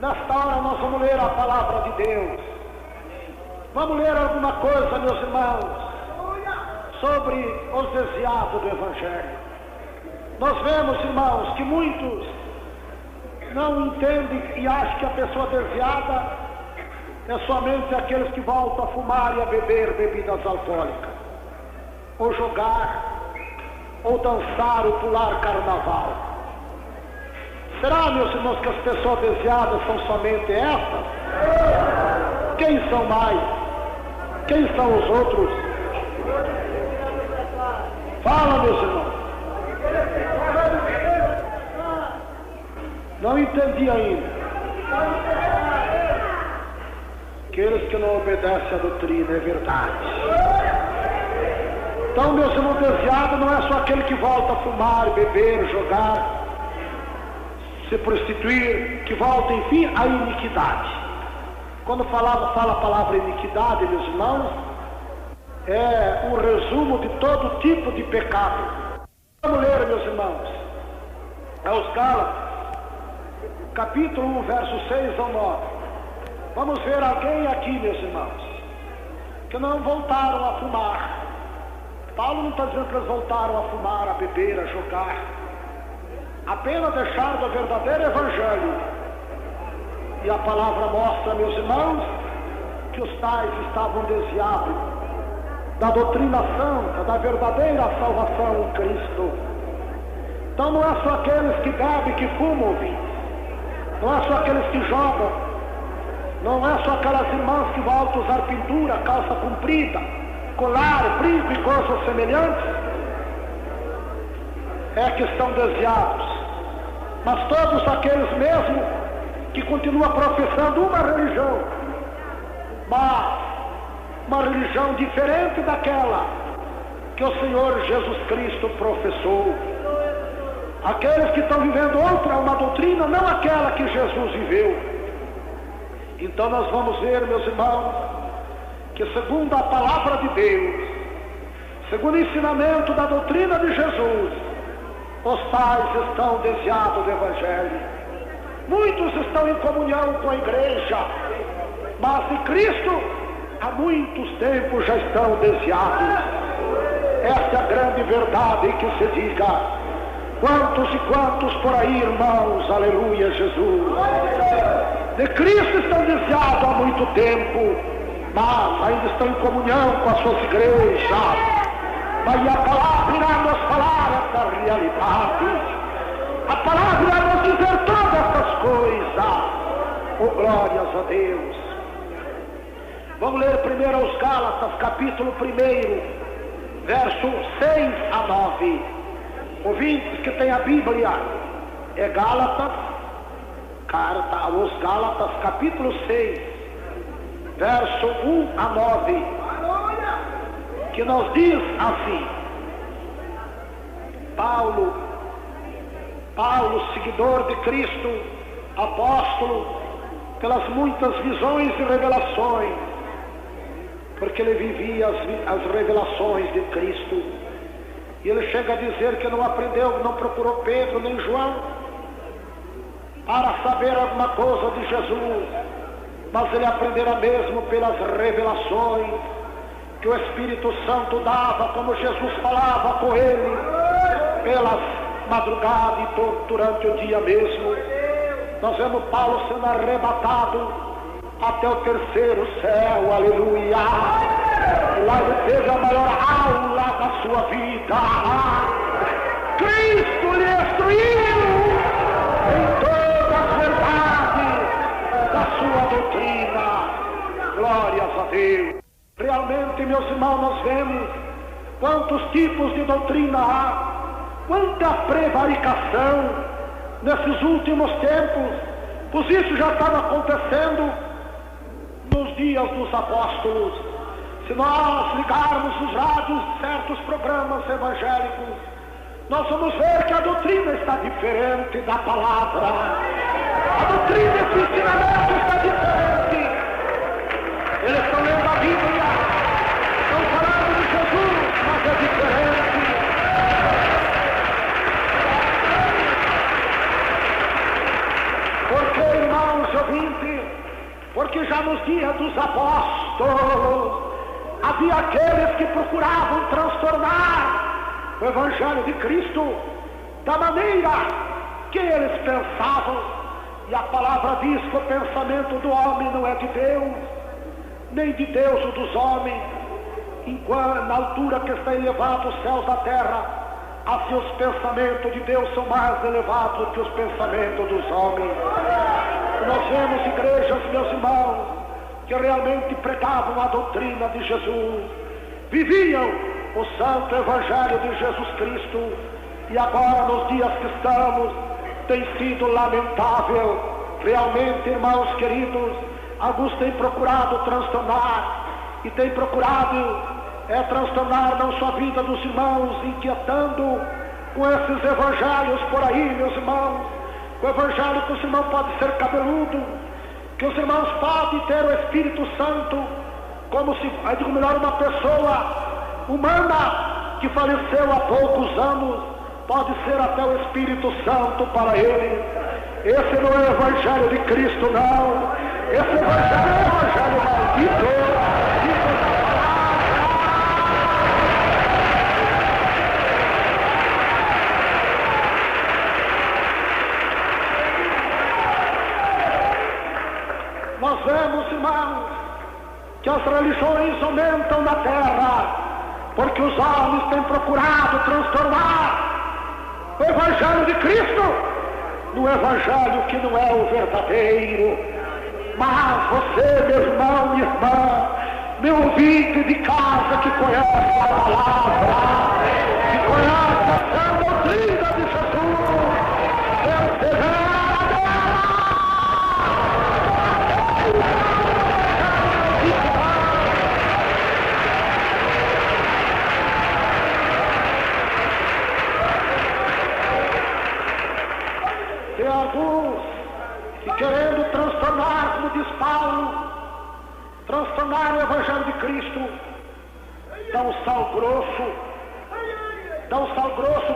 Nesta hora nós vamos ler a palavra de Deus. Vamos ler alguma coisa, meus irmãos, sobre os desviados do Evangelho. Nós vemos, irmãos, que muitos não entendem e acham que a pessoa desviada é somente aqueles que voltam a fumar e a beber bebidas alcoólicas, ou jogar, ou dançar, ou pular carnaval. Será, meus irmãos, que as pessoas desviadas são somente estas? Quem são mais? Quem são os outros? Fala, meus irmãos. Não entendi ainda. Aqueles que não obedecem à doutrina, é verdade. Então, meus irmãos, desviado não é só aquele que volta a fumar, beber, jogar, se prostituir, que volta, enfim, à iniquidade. Quando fala a palavra iniquidade, meus irmãos, é um resumo de todo tipo de pecado. Vamos ler, meus irmãos, aos Gálatas, capítulo 1, verso 6 ao 9. Vamos ver alguém aqui, meus irmãos, que não voltaram a fumar. Paulo não está dizendo que eles voltaram a fumar, a beber, a jogar. Apenas deixaram do verdadeiro Evangelho. E a palavra mostra, meus irmãos, que os tais estavam desviados da doutrina santa, da verdadeira salvação em Cristo. Então não é só aqueles que bebem, que fumam, não é só aqueles que jogam, não é só aquelas irmãs que voltam a usar pintura, calça comprida, colar, brinco e coisas semelhantes, é que estão desviados. Mas todos aqueles mesmo que continuam professando uma religião, mas uma religião diferente daquela que o Senhor Jesus Cristo professou. Aqueles que estão vivendo outra, uma doutrina, não aquela que Jesus viveu. Então nós vamos ver, meus irmãos, que segundo a palavra de Deus, segundo o ensinamento da doutrina de Jesus, os tais estão desviados do Evangelho. Muitos estão em comunhão com a igreja, mas de Cristo há muitos tempos já estão desviados. Esta é a grande verdade que se diga. Quantos e quantos por aí, irmãos, aleluia, Jesus, de Cristo estão desviados há muito tempo, mas ainda estão em comunhão com as suas igrejas. Mas a palavra irá nos falar essa realidade. A palavra irá nos dizer todas essas coisas. Oh, glórias a Deus. Vamos ler primeiro aos Gálatas, capítulo 1, verso 6 a 9. Ouvintes que tem a Bíblia, é Gálatas, carta aos Gálatas, capítulo 6, verso 1 a 9, que nos diz assim: Paulo, seguidor de Cristo, apóstolo, pelas muitas visões e revelações, porque ele vivia as revelações de Cristo. E ele chega a dizer que não aprendeu, não procurou Pedro nem João para saber alguma coisa de Jesus, mas ele aprenderá mesmo pelas revelações que o Espírito Santo dava, como Jesus falava com ele pelas madrugadas e durante o dia mesmo. Nós vemos Paulo sendo arrebatado até o terceiro céu, aleluia. Lá ele teve a maior aula da sua vida. Cristo lhe instruiu em toda a verdade da sua doutrina. Glórias a Deus. Realmente, meus irmãos, nós vemos quantos tipos de doutrina há, quanta prevaricação nesses últimos tempos, pois isso já estava acontecendo nos dias dos apóstolos. Se nós ligarmos os rádios de certos programas evangélicos, nós vamos ver que a doutrina está diferente da palavra. A doutrina desse ensinamento está diferente. Eles estão lendo a Bíblia, estão falando de Jesus, mas é diferente. Porque, irmãos, eu 20, porque já nos dias dos apóstolos havia aqueles que procuravam transformar o Evangelho de Cristo da maneira que eles pensavam, e a palavra diz que o pensamento do homem não é de Deus, nem de Deus o dos homens, enquanto na altura que está elevado os céus da terra, assim os pensamentos de Deus são mais elevados que os pensamentos dos homens. Nós vemos igrejas, meus irmãos, que realmente pregavam a doutrina de Jesus, viviam o santo Evangelho de Jesus Cristo, e agora nos dias que estamos, tem sido lamentável. Realmente, irmãos queridos, alguns têm procurado transtornar, e têm procurado transtornar não só a vida dos irmãos, inquietando com esses evangelhos por aí, meus irmãos, o evangelho que os irmãos podem ser cabeludo, que os irmãos podem ter o Espírito Santo, como se, eu digo melhor, uma pessoa humana que faleceu há poucos anos, pode ser até o Espírito Santo para ele. Esse não é o Evangelho de Cristo, não. Esse Evangelho é o Evangelho maldito. Nós vemos, irmãos, que as religiões aumentam na terra, porque os homens têm procurado transformar o Evangelho de Cristo no Evangelho que não é o verdadeiro. Mas você, meu irmão e irmã, meu ouvinte de casa que conhece a palavra, que conhece a sã doutrina de Jesus, Deus seja alguns que, querendo transformar, como diz Paulo, transformar o Evangelho de Cristo, dão sal grosso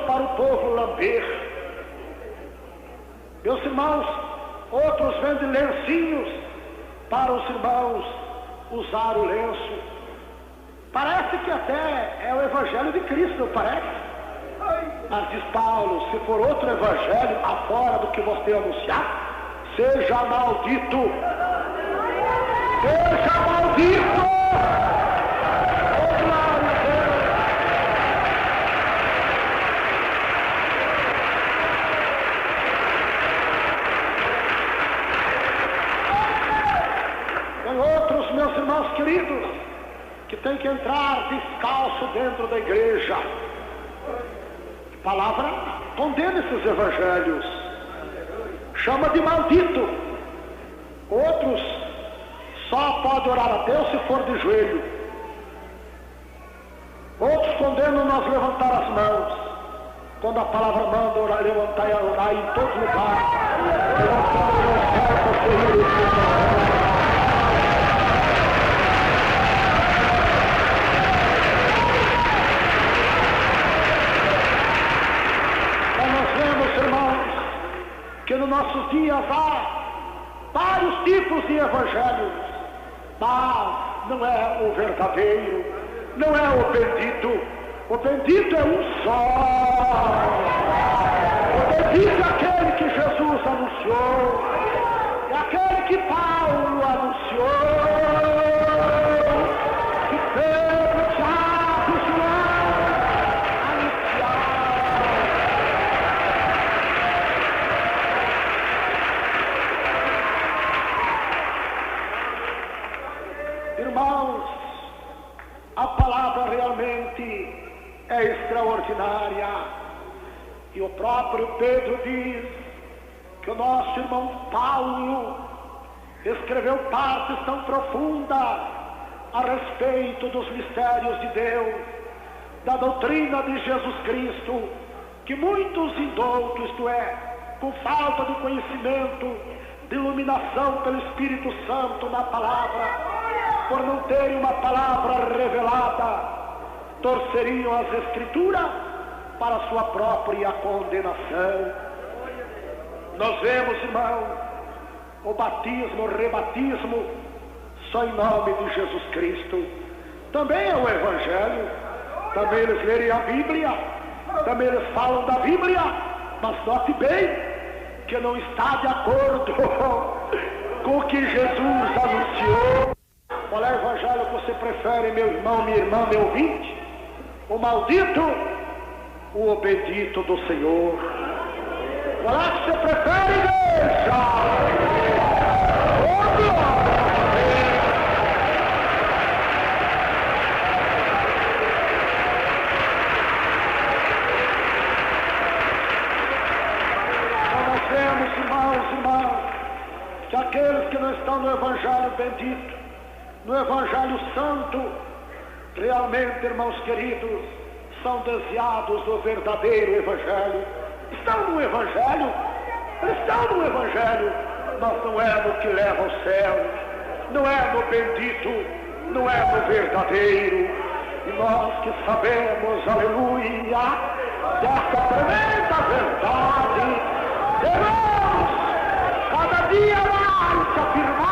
para o povo lamber. Meus irmãos, outros vendem lencinhos para os irmãos usar o lenço. Parece que até é o Evangelho de Cristo, parece. Mas diz Paulo, se for outro evangelho afora do que você anunciar, seja maldito. Seja maldito! Oh, glória a Deus! Tem outros, meus irmãos queridos, que tem que entrar descalço dentro da igreja. A palavra condena esses evangelhos, chama de maldito. Outros só podem orar a Deus se for de joelho. Outros condenam nós levantar as mãos, quando a palavra manda orar, levantar e orar em todos os lugares. Que nos nossos dias há vários tipos de evangelhos, mas não é o verdadeiro, não é o bendito. O bendito é um só. O bendito é aquele que Jesus anunciou, é aquele que Paulo anunciou, que Pedro, Tiago e João anunciaram. Irmãos, a palavra realmente é extraordinária, e o próprio Pedro diz que o nosso irmão Paulo escreveu partes tão profundas a respeito dos mistérios de Deus, da doutrina de Jesus Cristo, que muitos indoutos, isto é, com falta de conhecimento, de iluminação pelo Espírito Santo na palavra, por não terem uma palavra revelada, torceriam as Escrituras para a sua própria condenação. Nós vemos, irmão, o batismo, o rebatismo, só em nome de Jesus Cristo. Também é o Evangelho, também eles lerem a Bíblia, também eles falam da Bíblia, mas note bem que não está de acordo com o que Jesus anunciou. Qual é o Evangelho que você prefere, meu irmão, minha irmã, meu ouvinte? O maldito ou o bendito do Senhor? Qual é que você prefere, igreja? Oh, glória! Que aqueles que não estão no Evangelho bendito, no Evangelho santo, realmente, irmãos queridos, são desviados do verdadeiro Evangelho. Estão no Evangelho, estão no Evangelho, mas não é no que leva ao céu, não é no bendito, não é no verdadeiro. E nós que sabemos, aleluia, dessa tremenda verdade, irmãos, cada dia mais se afirmar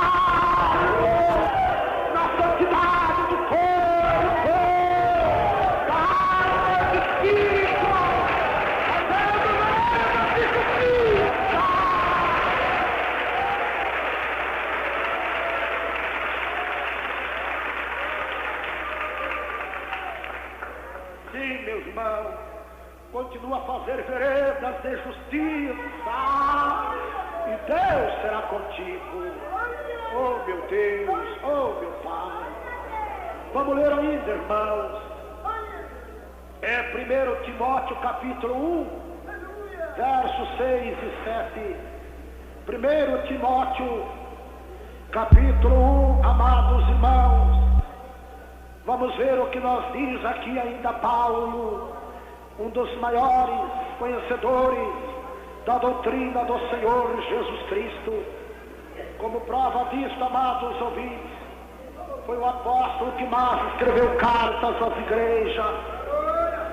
na santidade do corpo, da alma e do espírito, fazendo nova de justiça. Sim, meus irmãos, continua a fazer veredas de justiça, e Deus será contigo. Oh meu Deus, oh meu Pai. Vamos ler ainda, irmãos. É 1 Timóteo capítulo 1, versos 6 e 7. 1 Timóteo capítulo 1, amados irmãos. Vamos ver o que nos diz aqui ainda Paulo, um dos maiores conhecedores da doutrina do Senhor Jesus Cristo. Como prova disso, amados ouvintes, foi o apóstolo que mais escreveu cartas às igrejas,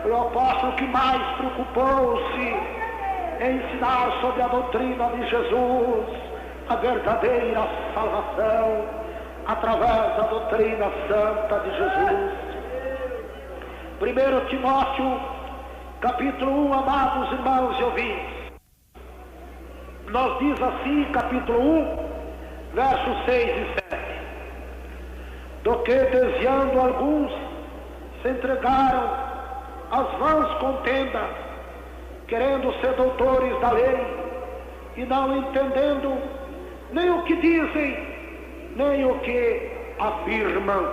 foi o apóstolo que mais preocupou-se em ensinar sobre a doutrina de Jesus, a verdadeira salvação, através da doutrina santa de Jesus. 1 Timóteo capítulo 1, amados irmãos e ouvintes, nos diz assim, capítulo 1, versos 6 e 7. Do que desviando alguns se entregaram às vãs contendas, querendo ser doutores da lei, e não entendendo nem o que dizem, nem o que afirmam.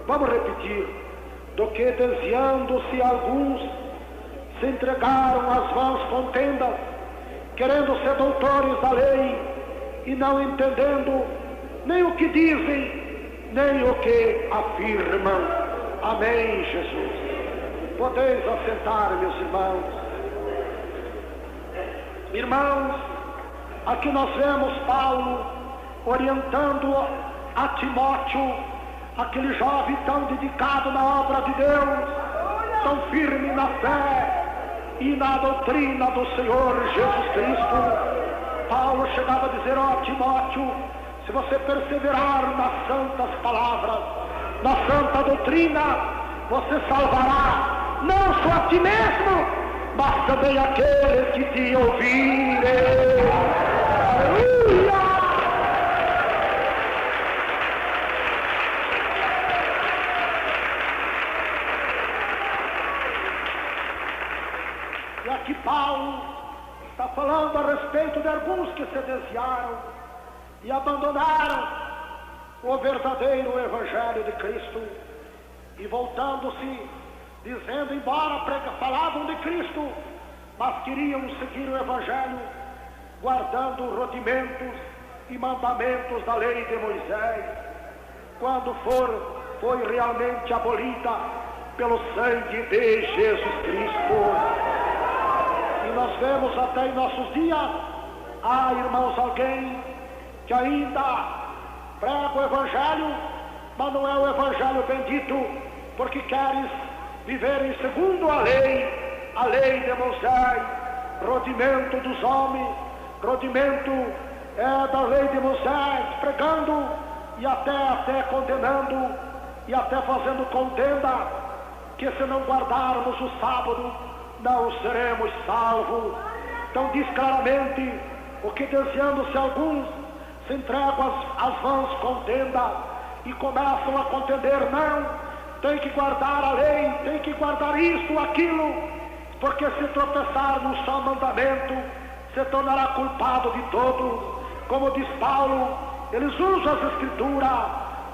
Vamos repetir. Do que desviando-se alguns se entregaram às vãs contendas, querendo ser doutores da lei, e não entendendo nem o que dizem, nem o que afirmam. Amém, Jesus. Podeis assentar, meus irmãos. Irmãos, aqui nós vemos Paulo orientando a Timóteo, aquele jovem tão dedicado na obra de Deus, tão firme na fé e na doutrina do Senhor Jesus Cristo. Paulo chegava a dizer: ó Timóteo, se você perseverar nas santas palavras, na santa doutrina, você salvará não só a ti mesmo, mas também aqueles que te ouvirem. Aleluia! E aqui Paulo está falando a respeito de alguns que se desviaram e abandonaram o verdadeiro Evangelho de Cristo, e voltando-se, dizendo, embora falavam de Cristo, mas queriam seguir o Evangelho, guardando rudimentos e mandamentos da lei de Moisés, quando foi realmente abolida pelo sangue de Jesus Cristo. E nós vemos até em nossos dias, irmãos, alguém que ainda prega o Evangelho, mas não é o Evangelho bendito, porque queres viver em segundo a lei de Moisés, rodimento dos homens, rodimento da lei de Moisés, pregando e até condenando e até fazendo contenda, que se não guardarmos o sábado, não seremos salvos. Então diz claramente o que, desviando-se alguns, se entregam às vãs contendas e começam a contender. Não, tem que guardar a lei, tem que guardar isto, aquilo, porque se tropeçar no só mandamento, se tornará culpado de todo. Como diz Paulo, eles usam as Escrituras,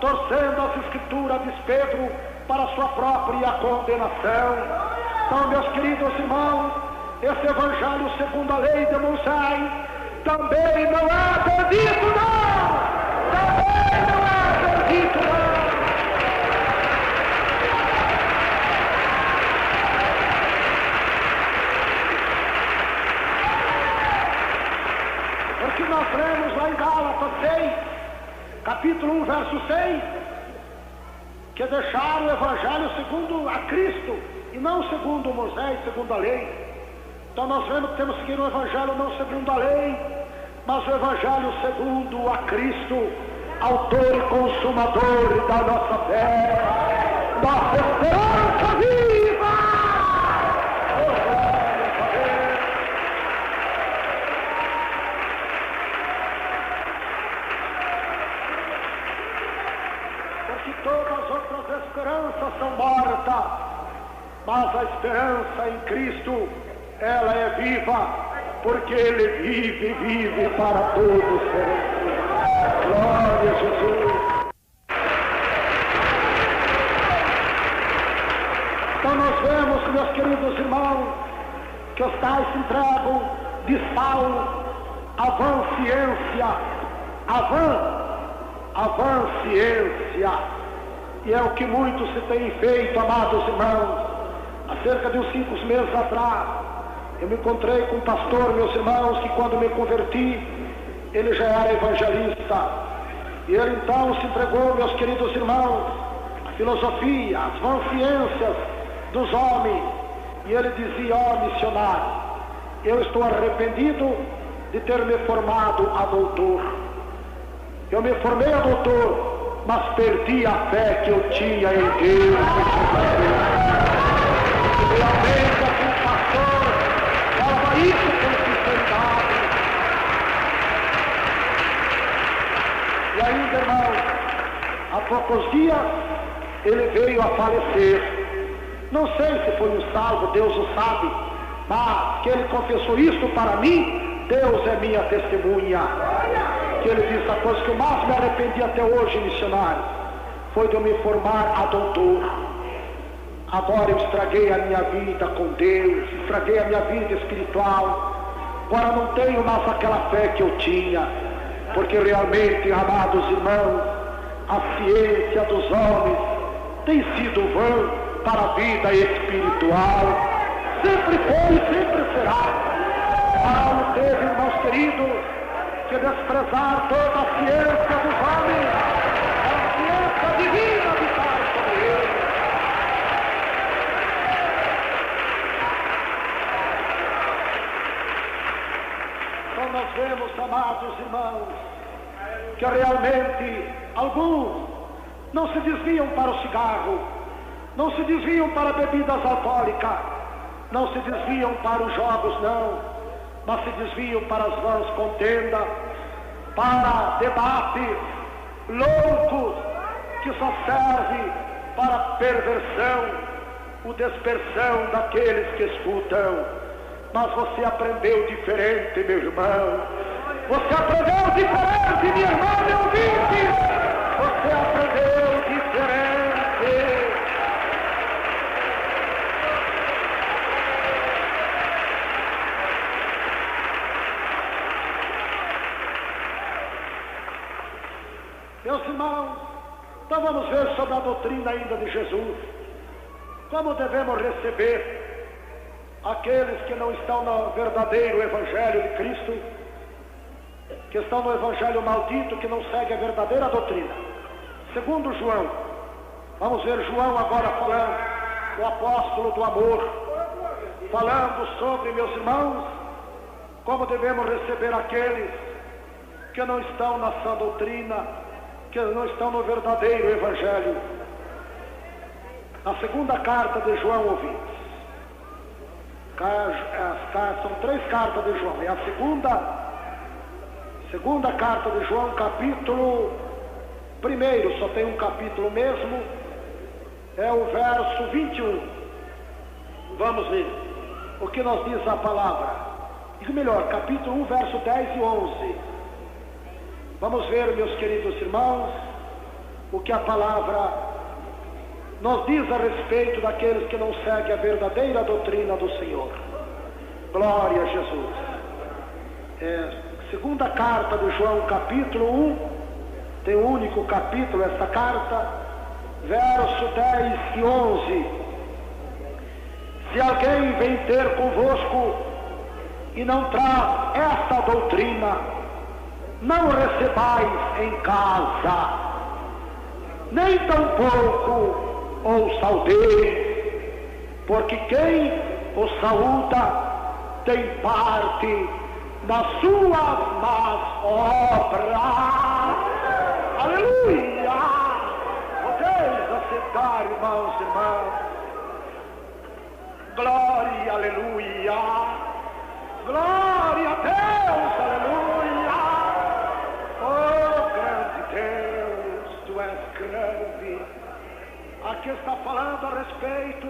torcendo as Escrituras, diz Pedro, para a sua própria condenação. Então, meus queridos irmãos, esse evangelho segundo a lei de Moisés também não é bendito, não! Também não é bendito, não! Porque nós lemos lá em Gálatas 6, capítulo 1, verso 6, que deixaram o evangelho segundo a Cristo e não segundo Moisés, segundo a lei. Então nós vemos que temos que seguir o evangelho não segundo a lei, mas o evangelho segundo a Cristo, autor e consumador da nossa fé, nossa esperança viva. Porque todas as outras esperanças são mortas, mas a esperança em Cristo, ela é viva, porque Ele vive para todos sempre. Glória a Jesus. Então nós vemos, meus queridos irmãos, que os tais se entregam de Saulo à vã ciência, a vã ciência, e é o que muito se tem feito, amados irmãos. Há cerca de uns 5 meses atrás, eu me encontrei com um pastor, meus irmãos, que quando me converti, ele já era evangelista. E ele então se entregou, meus queridos irmãos, à filosofia, às vãs ciências dos homens. E ele dizia: ó missionário, eu estou arrependido de ter me formado a doutor. Eu me formei a doutor, mas perdi a fé que eu tinha em Deus. Realmente, assim, pastor, falava isso com sinceridade. E ainda, irmão, há poucos dias ele veio a falecer. Não sei se foi um salvo, Deus o sabe, mas que ele confessou isto para mim, Deus é minha testemunha. Que ele disse: a coisa que eu mais me arrependi até hoje, missionário, foi de eu me formar a doutor. Agora eu estraguei a minha vida com Deus, estraguei a minha vida espiritual. Agora não tenho mais aquela fé que eu tinha, porque realmente, amados irmãos, a ciência dos homens tem sido vã para a vida espiritual. Sempre foi e sempre será. Paulo teve, irmãos queridos, que desprezar toda a ciência dos homens, a ciência divina de Pai sobre ele. Então nós vemos, amados irmãos, que realmente alguns não se desviam para o cigarro, não se desviam para bebidas alcoólicas, não se desviam para os jogos, não, mas se desviam para as vãs contendas, para debates loucos que só servem para a perversão, o dispersão daqueles que escutam. Mas você aprendeu diferente, meu irmão. Você aprendeu diferente, minha irmã, meu ouvinte. Você aprendeu diferente. Meus irmãos, então vamos ver sobre a doutrina ainda de Jesus. Como devemos receber aqueles que não estão no verdadeiro Evangelho de Cristo, que estão no Evangelho maldito, que não segue a verdadeira doutrina. Segundo João, vamos ver João agora falando, o apóstolo do amor, falando sobre, meus irmãos, como devemos receber aqueles que não estão na sã doutrina, que não estão no verdadeiro evangelho. A segunda carta de João, ouvintes, são 3 cartas de João, é a segunda carta de João, capítulo 1, só tem um capítulo mesmo, é o verso 21. Vamos ver o que nos diz a palavra. E melhor, capítulo 1, verso 10 e 11. Vamos ver, meus queridos irmãos, o que a palavra nos diz a respeito daqueles que não seguem a verdadeira doutrina do Senhor. Glória a Jesus. Segunda carta de João, capítulo 1, tem um único capítulo esta carta, verso 10 e 11. Se alguém vem ter convosco e não traz esta doutrina, não recebais em casa, nem tampouco ou saudeis, porque quem o saúda tem parte nas suas más obras. Aleluia! Podeis aceitar, irmãos e irmãs. Glória, aleluia! Glória a Deus, aleluia! Oh, grande Deus, tu és grande. Aqui está falando a respeito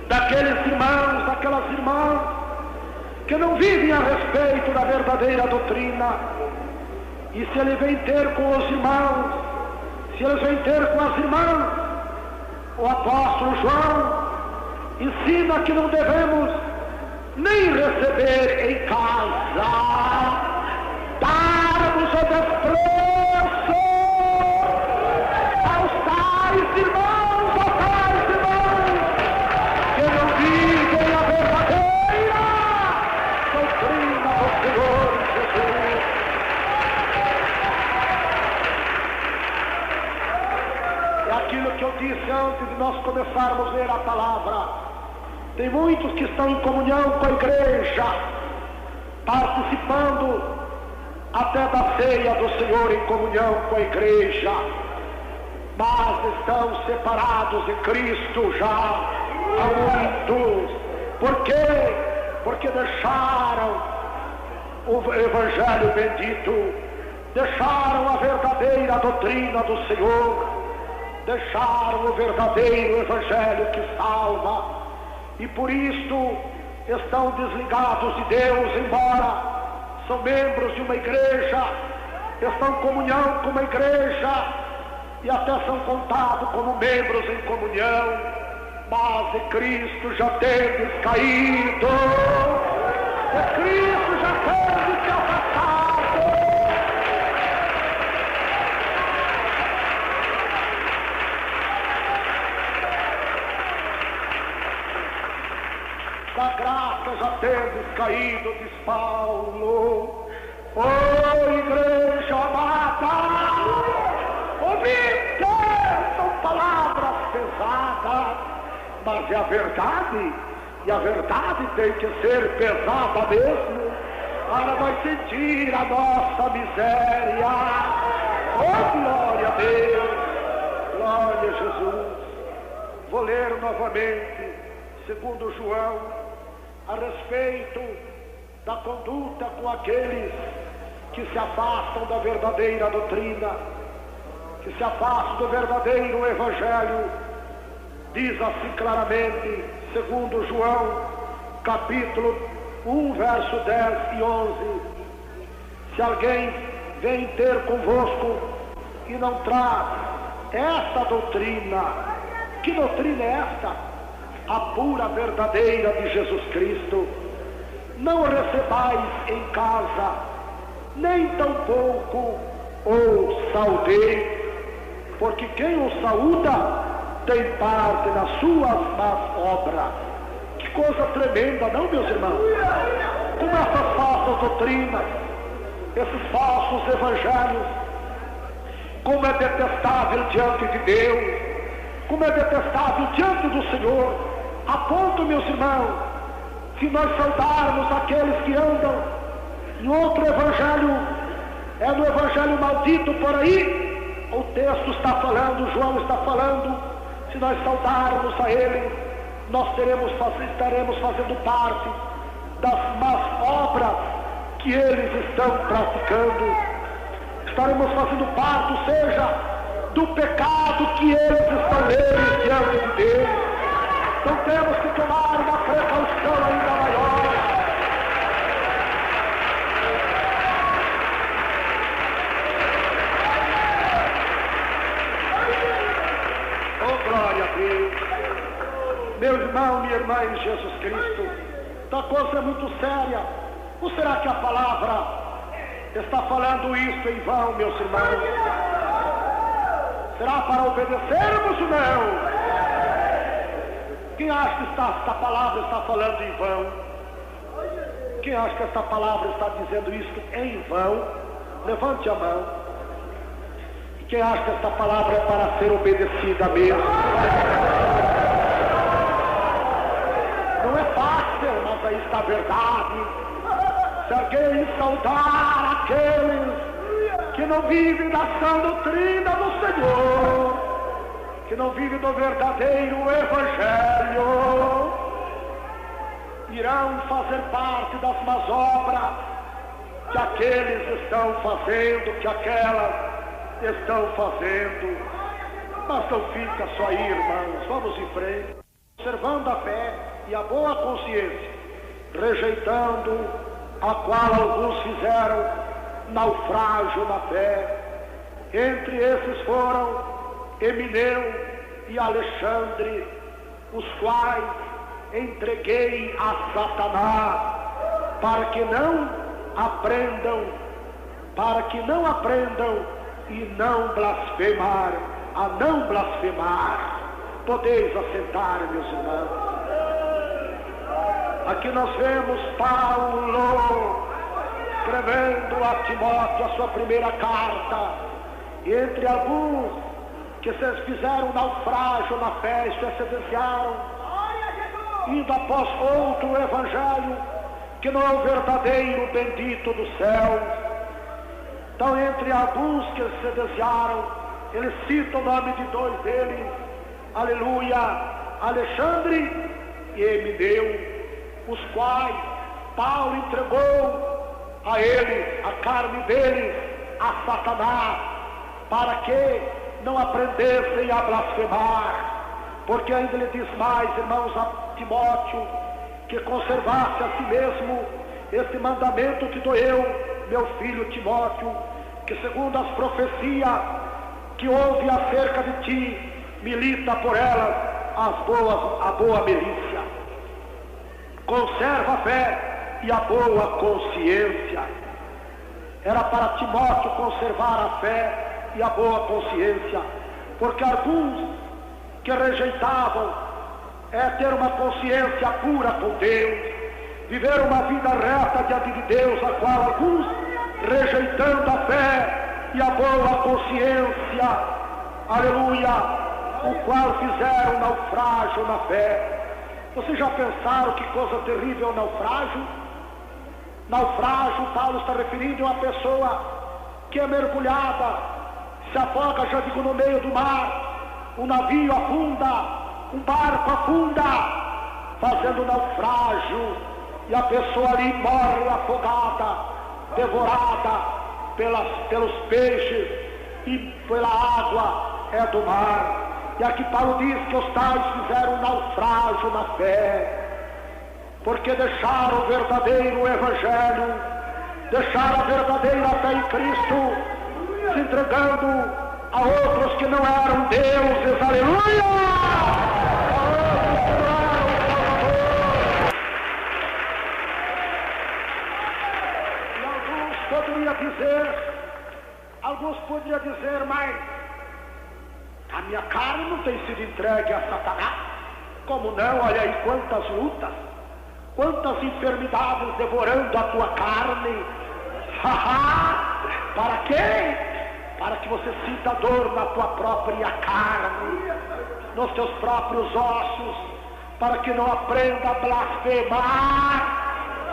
daqueles irmãos, daquelas irmãs que não vivem a respeito da verdadeira doutrina. E se ele vem ter com os irmãos, se eles vêm ter com as irmãs, o apóstolo João ensina que não devemos nem receber em casa, darmos o desprezo aos tais irmãos, que não vivem a verdadeira doutrina do Senhor Jesus. É aquilo que eu disse antes de nós começarmos a ler a palavra. Tem muitos que estão em comunhão com a igreja, participando até da ceia do Senhor em comunhão com a igreja, mas estão separados de Cristo já há muitos. Por quê? Porque deixaram o evangelho bendito, deixaram a verdadeira doutrina do Senhor, deixaram o verdadeiro evangelho que salva. E por isto estão desligados de Deus, embora são membros de uma igreja, estão em comunhão com uma igreja e até são contados como membros em comunhão, mas de Cristo já tendes caído, de Cristo já tendes se afastado. Da graça já tendes caído, diz Paulo. Oh, igreja amada, ouvi, são palavras pesadas, mas é a verdade, e a verdade tem que ser pesada mesmo, para nós sentir a nossa miséria. Oh, glória a Deus, glória a Jesus. Vou ler novamente, segundo João, a respeito da conduta com aqueles que se afastam da verdadeira doutrina, que se afastam do verdadeiro evangelho. Diz assim claramente, segundo João, capítulo 1, verso 10 e 11: se alguém vem ter convosco e não traz esta doutrina, que doutrina é esta? A pura verdadeira de Jesus Cristo, não recebais em casa, nem tampouco o saudeis, porque quem o saúda tem parte nas suas más obras. Que coisa tremenda, não, meus irmãos? Como essas falsas doutrinas, esses falsos evangelhos, como é detestável diante de Deus, como é detestável diante do Senhor, a ponto, meus irmãos, se nós saudarmos aqueles que andam em outro evangelho, É no evangelho maldito por aí? O texto está falando, João está falando, se nós saudarmos a ele, nós estaremos fazendo parte das más obras que eles estão praticando. Estaremos fazendo parte, ou seja, do pecado que eles estão neles diante de Deus. Então temos que tomar uma precaução ainda maior. Oh, glória a Deus. Meu irmão, minha irmã em Jesus Cristo, a coisa é muito séria. Ou será que a palavra está falando isso em vão, meus irmãos? Será para obedecermos ou não? Quem acha que esta palavra está falando em vão? Quem acha que esta palavra está dizendo isso em vão? Levante a mão. E quem acha que esta palavra é para ser obedecida mesmo? Não é fácil, mas aí está a verdade. Se alguém saudar aqueles que não vivem da sã doutrina do Senhor, que não vivem do verdadeiro Evangelho, irão fazer parte das más obras que aqueles estão fazendo, que aquelas estão fazendo. Mas não fica só aí, irmãos, vamos em frente, observando a fé e a boa consciência, rejeitando a qual alguns fizeram naufrágio na fé. Entre esses foram Emineu e Alexandre, os quais entreguei a Satanás, para que não aprendam e não blasfemar, a não blasfemar. Podeis assentar, meus irmãos. Aqui nós vemos Paulo escrevendo a Timóteo a sua primeira carta, e entre alguns que fizeram naufrágio na fé e se excedenciaram, indo após outro evangelho, que não é o verdadeiro bendito do céu. Então, entre alguns que se excedenciaram, ele cita o nome de dois deles, aleluia, Alexandre e Emineu, os quais Paulo entregou a eles, a carne deles, a Satanás, para que não aprendessem a blasfemar. Porque ainda ele diz mais, irmãos, a Timóteo, que conservasse a si mesmo este mandamento que dou eu, meu filho Timóteo, que segundo as profecias que houve acerca de ti, milita por elas a boa milícia. Conserva a fé e a boa consciência. Era para Timóteo conservar a fé e a boa consciência, porque alguns que rejeitavam ter uma consciência pura com Deus, viver uma vida reta diante de Deus, a qual alguns, rejeitando a fé e a boa consciência, aleluia, o qual fizeram naufrágio na fé. Vocês já pensaram que coisa terrível é o naufrágio? Naufrágio, Paulo está referindo a uma pessoa que é mergulhada, se afoga, já digo, no meio do mar, um navio afunda, um barco afunda, fazendo naufrágio, e a pessoa ali morre afogada, devorada pelos peixes e pela água do mar. E aqui Paulo diz que os tais fizeram naufrágio na fé, porque deixaram o verdadeiro Evangelho, deixaram a verdadeira fé em Cristo, se entregando a outros que não eram deuses, aleluia! E alguns poderiam dizer, mas a minha carne não tem sido entregue a Satanás. Como não? Olha aí quantas lutas, quantas enfermidades devorando a tua carne. Para quê? Para que você sinta dor na tua própria carne, nos teus próprios ossos, para que não aprenda a blasfemar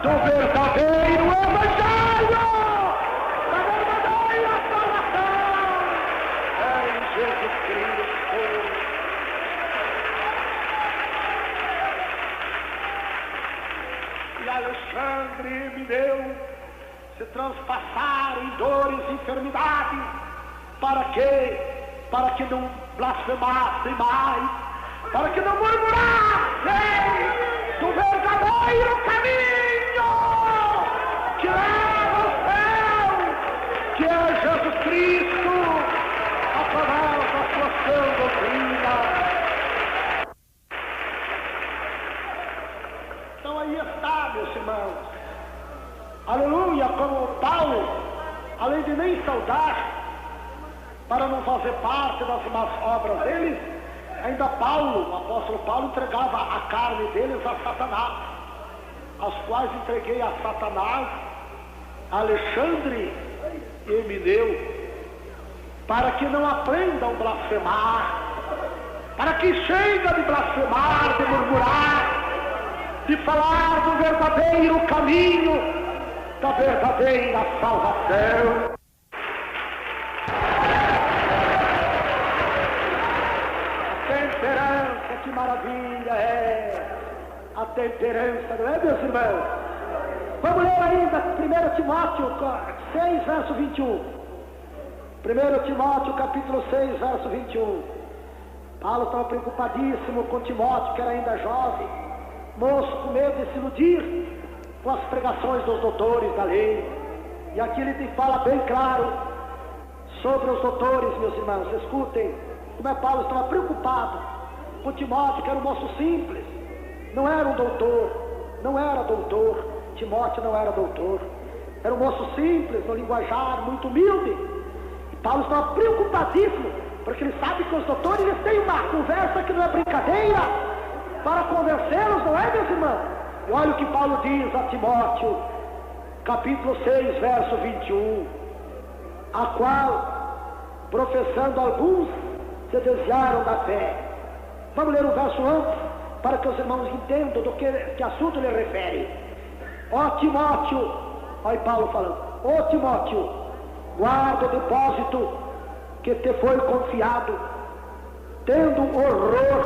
do verdadeiro Evangelho. Da verdadeira transpassaram em dores e enfermidades. Para quê? Para que não blasfemassem mais, para que não murmurassem do verdadeiro caminho que leva ao céu, que é Jesus Cristo, através da sua sã doutrina. Então aí está, meus irmãos, aleluia, como Paulo, além de nem saudar, para não fazer parte das más obras deles, ainda Paulo, o apóstolo Paulo, entregava a carne deles a Satanás, aos quais entreguei a Satanás, Alexandre e Emineu, para que não aprendam a blasfemar, para que chega de blasfemar, de murmurar, de falar do verdadeiro caminho, da verdadeira salvação. Temperança, que maravilha é a temperança, não é, meus irmãos? Vamos ler ainda 1 Timóteo 6, verso 21. 1 Timóteo capítulo 6, verso 21. Paulo estava preocupadíssimo com Timóteo, que era ainda jovem, moço, com medo de se iludir com as pregações dos doutores da lei. E aqui ele fala bem claro sobre os doutores, meus irmãos. Escutem como é Paulo estava preocupado com Timóteo, que era um moço simples, não era um doutor, não era doutor. Timóteo não era doutor, era um moço simples, no linguajar, muito humilde. E Paulo estava preocupadíssimo, porque ele sabe que os doutores eles têm uma conversa que não é brincadeira, para convencê-los, não é, meus irmãos? E olha o que Paulo diz a Timóteo, capítulo 6, verso 21, a qual, professando alguns, se desviaram da fé. Vamos ler o verso antes, para que os irmãos entendam do que assunto ele refere. Ó Timóteo, olha Paulo falando, ó Timóteo, guarda o depósito que te foi confiado, tendo horror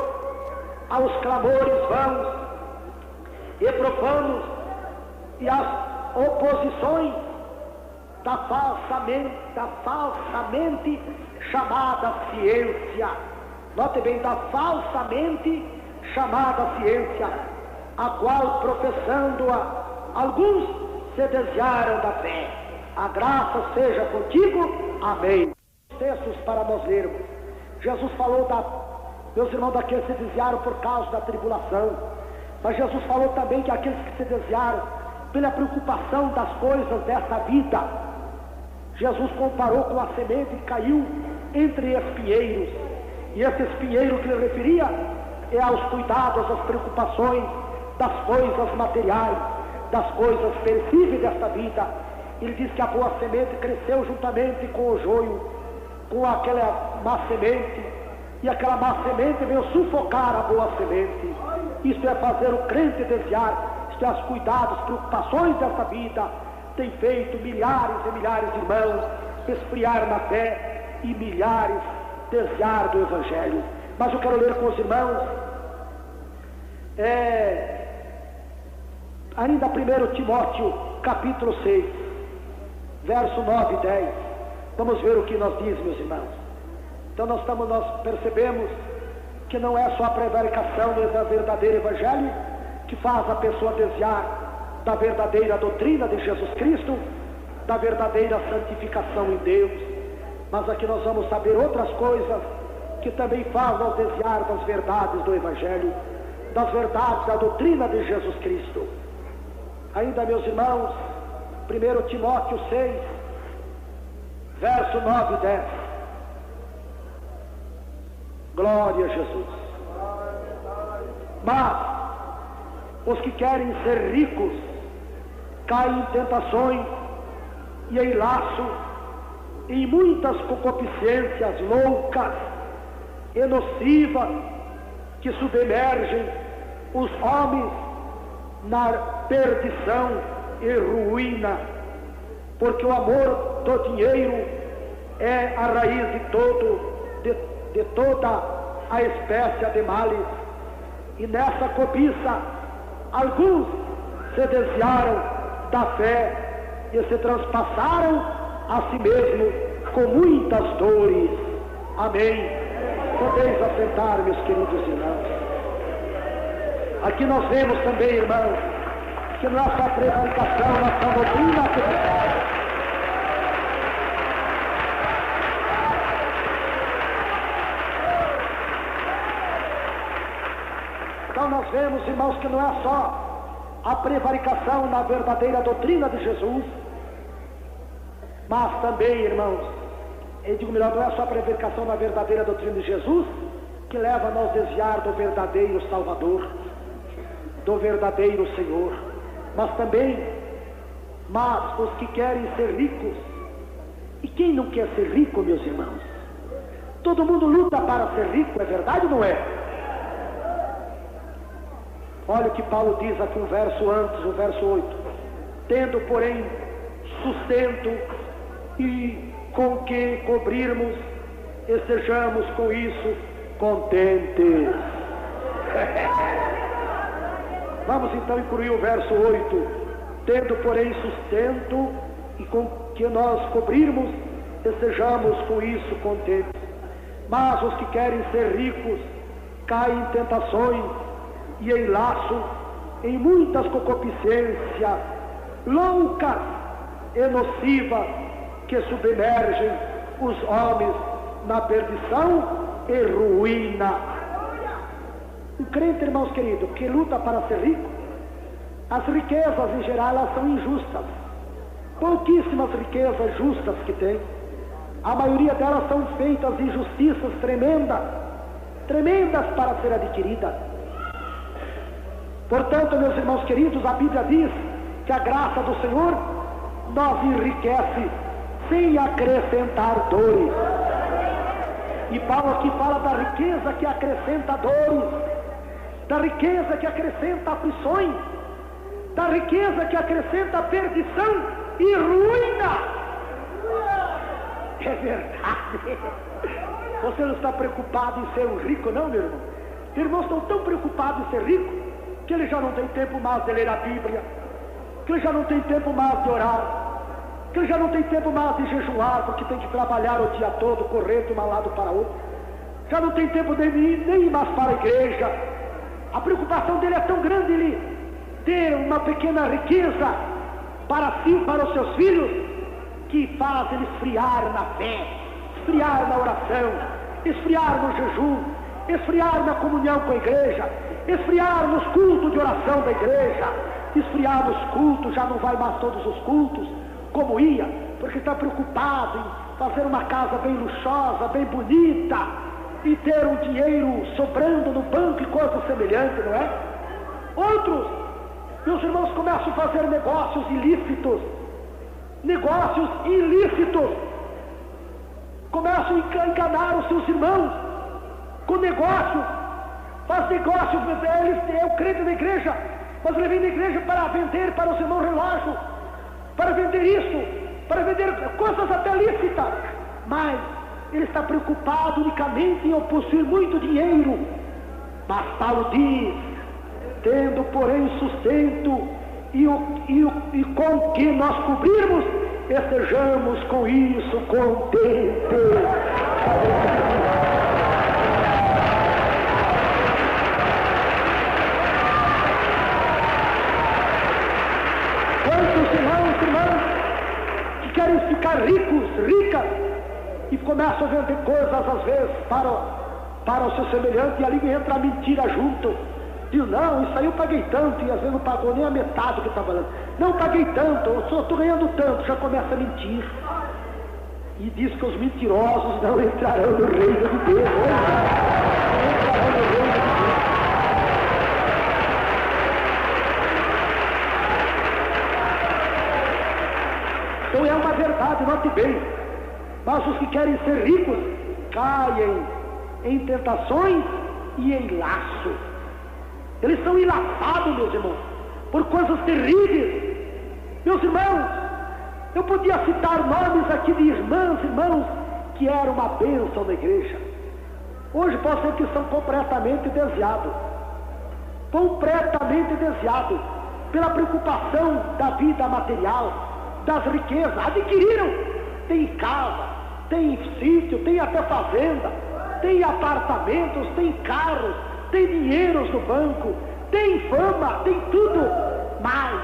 aos clamores vãos e profanos e às oposições da falsamente chamada ciência. Note bem, da falsamente chamada ciência, a qual, professando-a, alguns se desviaram da fé. A graça seja contigo. Amém. Textos para nós lermos. Jesus falou meus irmãos, daqueles que se desviaram por causa da tribulação, mas Jesus falou também que aqueles que se desviaram pela preocupação das coisas desta vida. Jesus comparou com a semente que caiu entre espinheiros, e esse espinheiro que ele referia é aos cuidados, às preocupações das coisas materiais, das coisas perecíveis desta vida. Ele diz que a boa semente cresceu juntamente com o joio, com aquela má semente, e aquela má semente veio sufocar a boa semente. Isto é fazer o crente desviar, isto é os cuidados, preocupações desta vida, tem feito milhares e milhares de irmãos esfriar na fé e milhares desviar do Evangelho. Mas eu quero ler com os irmãos ainda 1 Timóteo capítulo 6, verso 9 e 10. Vamos ver o que nós diz, meus irmãos. Então nós percebemos que não é só a prevaricação do verdadeiro Evangelho que faz a pessoa desviar da verdadeira doutrina de Jesus Cristo, da verdadeira santificação em Deus, mas aqui nós vamos saber outras coisas que também fazem nós desviar das verdades do Evangelho, das verdades da doutrina de Jesus Cristo. Ainda, meus irmãos, 1 Timóteo 6, verso 9 e 10. Glória a Jesus. Mas os que querem ser ricos caem em tentações e em laço, em muitas concupiscências loucas e nocivas que submergem os homens na perdição e ruína, porque o amor do dinheiro é a raiz de toda a espécie de males, e nessa cobiça alguns se desviaram da fé e se transpassaram a si mesmo com muitas dores. Amém. Podeis assentar, meus queridos irmãos. Aqui nós vemos também, irmãos, que nossa prevaricação, nossa doutrina cristã, então nós vemos, irmãos, que não é só a prevaricação na verdadeira doutrina de Jesus, mas também, irmãos, eu digo melhor, não é só a prevaricação na verdadeira doutrina de Jesus que leva a nos desviar do verdadeiro Salvador, do verdadeiro Senhor, mas também, os que querem ser ricos, e quem não quer ser rico, meus irmãos? Todo mundo luta para ser rico, é verdade ou não é? Olha o que Paulo diz aqui um verso antes, o verso 8. Tendo, porém, sustento e com que cobrirmos, estejamos com isso contentes. Vamos então incluir o verso 8. Tendo, porém, sustento e com que nós cobrirmos, estejamos com isso contentes. Mas os que querem ser ricos caem em tentações e em laço, em muitas concupiscências loucas e nocivas que submergem os homens na perdição e ruína. O crente, irmãos queridos, que luta para ser rico, as riquezas em geral elas são injustas. Pouquíssimas riquezas justas que tem. A maioria delas são feitas injustiças tremendas para ser adquiridas. Portanto, meus irmãos queridos, a Bíblia diz que a graça do Senhor nos enriquece sem acrescentar dores. E Paulo aqui fala da riqueza que acrescenta dores, da riqueza que acrescenta aflições, da riqueza que acrescenta perdição e ruína. É verdade. Você não está preocupado em ser um rico, não, meu irmão? Irmãos estão tão preocupados em ser rico que ele já não tem tempo mais de ler a Bíblia, que ele já não tem tempo mais de orar, que ele já não tem tempo mais de jejuar, porque tem que trabalhar o dia todo, correr de um lado para outro. Já não tem tempo de nem ir mais para a igreja. A preocupação dele é tão grande, ele ter uma pequena riqueza para si, para os seus filhos, que faz ele esfriar na fé, esfriar na oração, esfriar no jejum, esfriar na comunhão com a igreja, esfriar nos cultos de oração da igreja, esfriar nos cultos, já não vai mais todos os cultos como ia, porque está preocupado em fazer uma casa bem luxuosa, bem bonita, e ter um dinheiro sobrando no banco e coisas semelhantes, não é? Outros, meus irmãos, começam a fazer negócios ilícitos, começam a enganar os seus irmãos com negócios, faz negócio, ele é o crente da igreja, mas ele vem da igreja para vender para os irmãos relógio, para vender isso, para vender coisas até lícitas, mas ele está preocupado unicamente em possuir muito dinheiro. Mas Paulo diz, tendo porém sustento e com que nós cobrirmos, estejamos com isso contentes. Quantos irmãos que querem ficar ricos, ricas, e começam a vender coisas às vezes para o seu semelhante, e ali entra a mentira junto. Diz, não, isso aí eu paguei tanto, e às vezes não pagou nem a metade do que estava falando. Não paguei tanto, eu só estou ganhando tanto, já começa a mentir. E diz que os mentirosos não entrarão no reino de Deus. Não entrarão no reino de Deus. Então é uma verdade, note bem. Mas os que querem ser ricos caem em tentações e em laços. Eles são enlaçados, meus irmãos, por coisas terríveis. Meus irmãos, eu podia citar nomes aqui de irmãos que eram uma bênção na igreja. Hoje pode ser que são completamente desviados pela preocupação da vida material, das riquezas, adquiriram, tem casa, tem sítio, tem até fazenda, tem apartamentos, tem carros, tem dinheiros no banco, tem fama, tem tudo, mas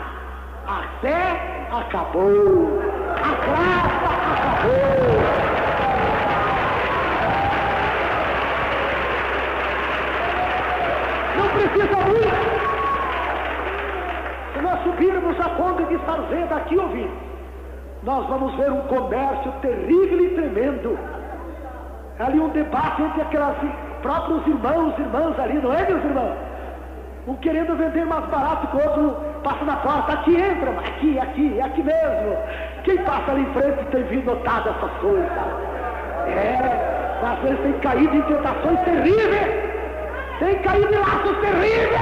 a fé acabou, a graça acabou. Não precisa muito. Se nós subirmos a Conde de Sarzeda aqui, ouvir, nós vamos ver um comércio terrível e tremendo. Ali um debate entre aqueles próprios irmãos e irmãs ali, não é, meus irmãos? Um querendo vender mais barato que o outro passa na porta, aqui entra, aqui mesmo. Quem passa ali em frente tem vindo notado essas coisas. Às vezes tem caído em tentações terríveis, tem caído em laços terríveis.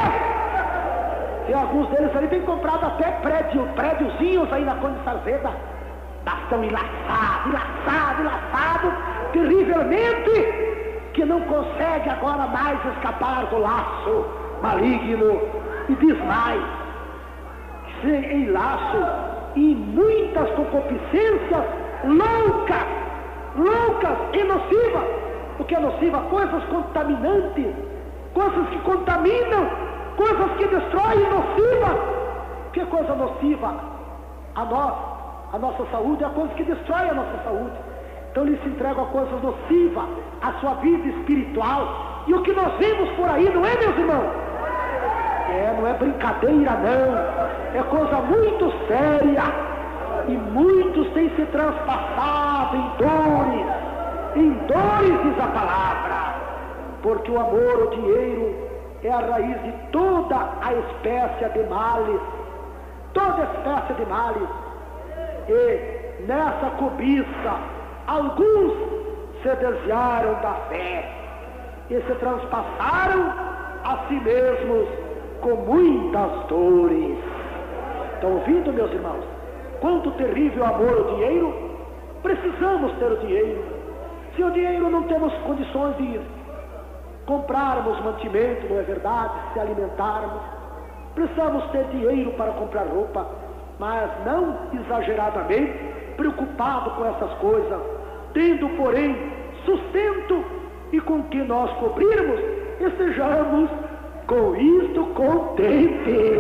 E alguns deles ali têm comprado até prédiozinhos aí na Conde de Sarzeda. Estão enlaçados, terrivelmente, que não consegue agora mais escapar do laço maligno. E diz mais, em laço e muitas concupiscências loucas e nocivas. O que é nociva? Coisas contaminantes, coisas que contaminam, coisas que destroem, nociva. Que coisa nociva? A nossa saúde é a coisa que destrói a nossa saúde. Então eles se entregam a coisas nocivas, a sua vida espiritual. E o que nós vemos por aí, não é, meus irmãos? Não é brincadeira, não. É coisa muito séria. E muitos têm se transpassado em dores, diz a palavra. Porque o amor, o dinheiro, é a raiz de toda a espécie de males. Toda espécie de males. E nessa cobiça, alguns se desviaram da fé e se transpassaram a si mesmos com muitas dores. Estão ouvindo, meus irmãos? Quanto terrível amor ao dinheiro. Precisamos ter o dinheiro. Se o dinheiro não temos condições de comprarmos mantimento, não é verdade? Se alimentarmos, precisamos ter dinheiro para comprar roupa, mas não exageradamente preocupado com essas coisas, tendo, porém, sustento e com que nós cobrirmos, estejamos com isto contentes.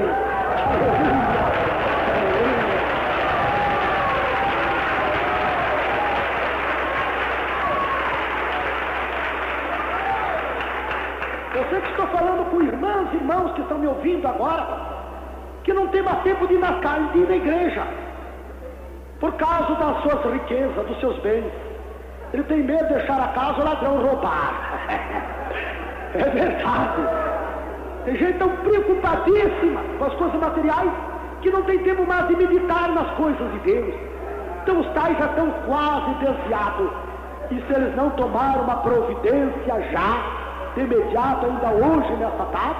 Eu sei que estou falando com irmãs e irmãos que estão me ouvindo agora, que não tem mais tempo de ir na igreja, por causa das suas riquezas, dos seus bens. Ele tem medo de deixar a casa o ladrão roubar. É verdade. Tem gente tão preocupadíssima com as coisas materiais que não tem tempo mais de meditar nas coisas de Deus. Então os tais já estão quase desviados. E se eles não tomarem uma providência já, de imediato, ainda hoje, nessa tarde,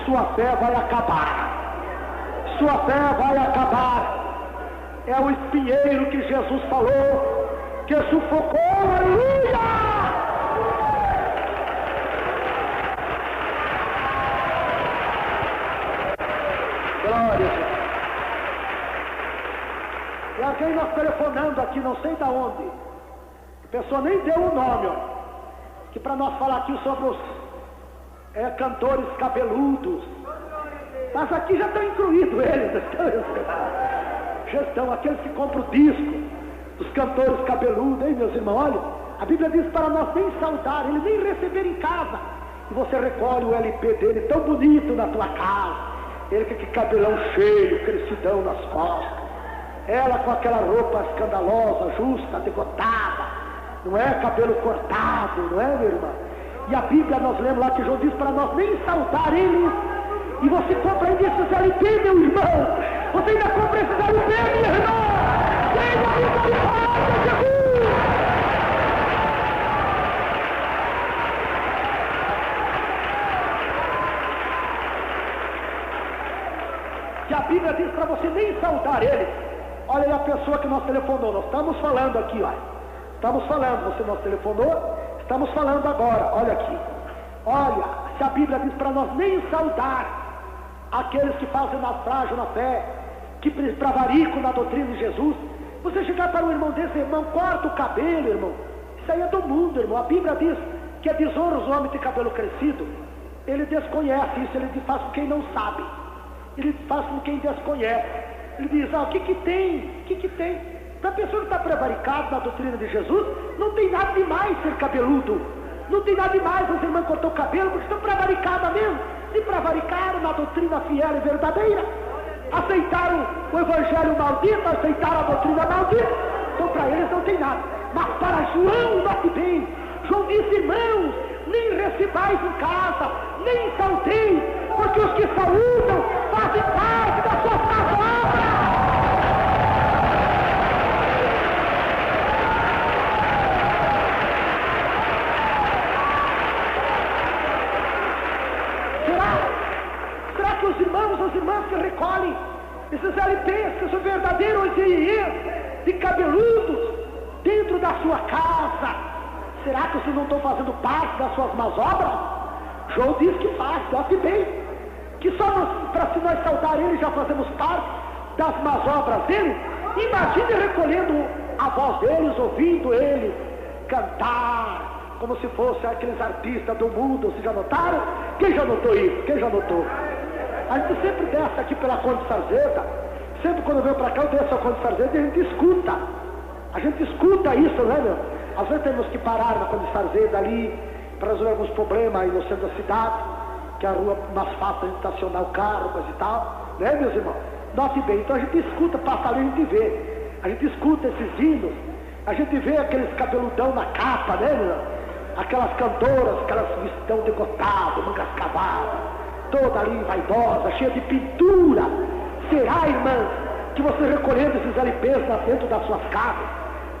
sua fé vai acabar. Sua fé vai acabar. É o espinheiro que Jesus falou, que sufocou, aleluia! Glória a Deus. E alguém nós telefonando aqui, não sei de onde, a pessoa nem deu o nome, ó, que para nós falar aqui sobre os cantores cabeludos. Mas aqui já estão incluídos eles, já estão aqueles que compram o disco, os cantores cabeludos, hein, meus irmãos? Olha, a Bíblia diz para nós nem saudar, ele nem receber em casa, e você recolhe o LP dele tão bonito na tua casa, ele com aquele cabelão cheio, crescidão nas costas, ela com aquela roupa escandalosa, justa, degotada, não é? Cabelo cortado, não é, meu irmão? E a Bíblia nós lemos lá que João diz para nós nem saudar eles. E você compra ainda esses LP, meu irmão. Você ainda compra esses LP, meu irmão. Tenha misericórdia, Jesus. Que a Bíblia diz para você nem saudar eles. Olha aí a pessoa que nós telefonou. Nós estamos falando aqui, olha. Estamos falando, você nos telefonou. Estamos falando agora, olha aqui. Olha, se a Bíblia diz para nós nem saudar aqueles que fazem naufrágio na fé, que pravarico na doutrina de Jesus. Você chegar para um irmão desse, irmão, corta o cabelo, irmão. Isso aí é do mundo, irmão. A Bíblia diz que é desonra os homens de cabelo crescido. Ele desconhece isso, ele faz com quem não sabe. Ele faz com quem desconhece. Ele diz, o que tem? O que tem? Para a pessoa que está prevaricada na doutrina de Jesus, não tem nada demais ser cabeludo. Não tem nada demais as irmãs cortar o cabelo, porque estão prevaricadas mesmo. Se prevaricaram na doutrina fiel e verdadeira. Aceitaram o evangelho maldito, aceitaram a doutrina maldita. Então para eles não tem nada. Mas para João, note bem, João disse, irmãos, nem recebais em casa, nem saudeis, porque os que saúdam fazem parte da sua casa. Será que os irmãos, as irmãs que recolhem esses LPs, que são verdadeiros de cabeludos dentro da sua casa, será que vocês não estão fazendo parte das suas más obras? João diz que faz, note bem, que só para se nós saudar ele já fazemos parte das más obras dele. Imagine recolhendo a voz deles, ouvindo eles cantar como se fossem aqueles artistas do mundo. Vocês já notaram? Quem já notou isso? Quem já notou? A gente sempre desce aqui pela Conde Sarzeda, sempre quando eu venho para cá eu desço a Conde Sarzeda e a gente escuta isso, né, meu? Às vezes temos que parar na Conde Sarzeda ali para resolver alguns problemas aí no centro da cidade, que é a rua mais fácil a gente estacionar o carro, coisa e tal, né, meus irmãos? Note bem, então a gente escuta, passa ali, a gente escuta esses hinos, a gente vê aqueles cabeludão na capa, né, meu? Aquelas cantoras, aquelas vestão decotado, mangas cavadas, toda ali vaidosa, cheia de pintura. Será, irmãs, que você recolhendo esses LPs lá dentro das suas casas,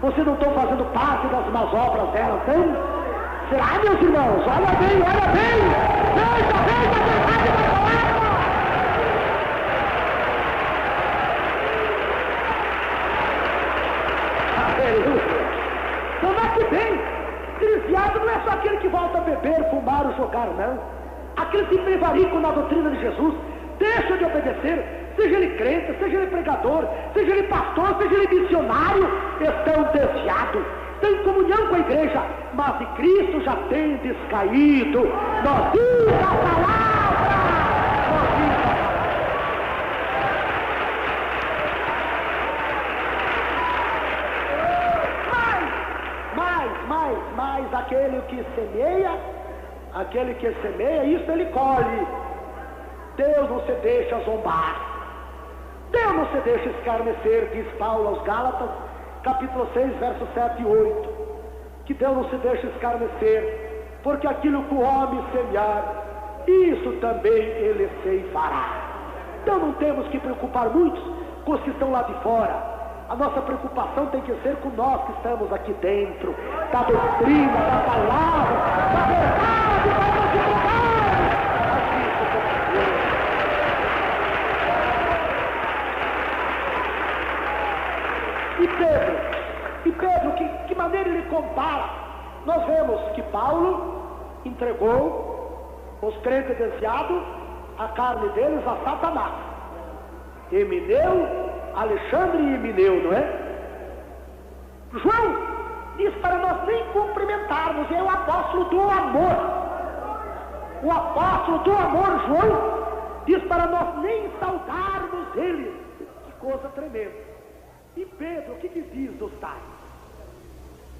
vocês não estão fazendo parte das más obras delas, não? Será, meus irmãos? Olha bem, olha bem! Veja a verdade da palavra! Aleluia! Então, note bem, desviado não é só aquele que volta a beber, fumar ou jogar, não. Aqueles que prevaricam na doutrina de Jesus, deixam de obedecer, seja ele crente, seja ele pregador, seja ele pastor, seja ele missionário, estão desviados, estão em comunhão com a igreja, mas de Cristo já tem descaído. Nós diz a palavra! Nós diz a palavra. Mas aquele que semeia, isso ele colhe. Deus não se deixa zombar, Deus não se deixa escarnecer, diz Paulo aos Gálatas, capítulo 6, versos 7 e 8, que Deus não se deixa escarnecer, porque aquilo que o homem semear, isso também ele ceifará. Então não temos que preocupar muito com os que estão lá de fora. A nossa preocupação tem que ser com nós que estamos aqui dentro, da doutrina, da palavra, da verdade, da nossa. E Pedro, que maneira ele compara? Nós vemos que Paulo entregou os crentes desviados, a carne deles a Satanás. Emineu, Alexandre e Emineu, não é? João diz para nós nem cumprimentarmos, é o apóstolo do amor. O apóstolo do amor, João, diz para nós nem saudarmos eles. Que coisa tremenda. E Pedro, o que diz dos tais?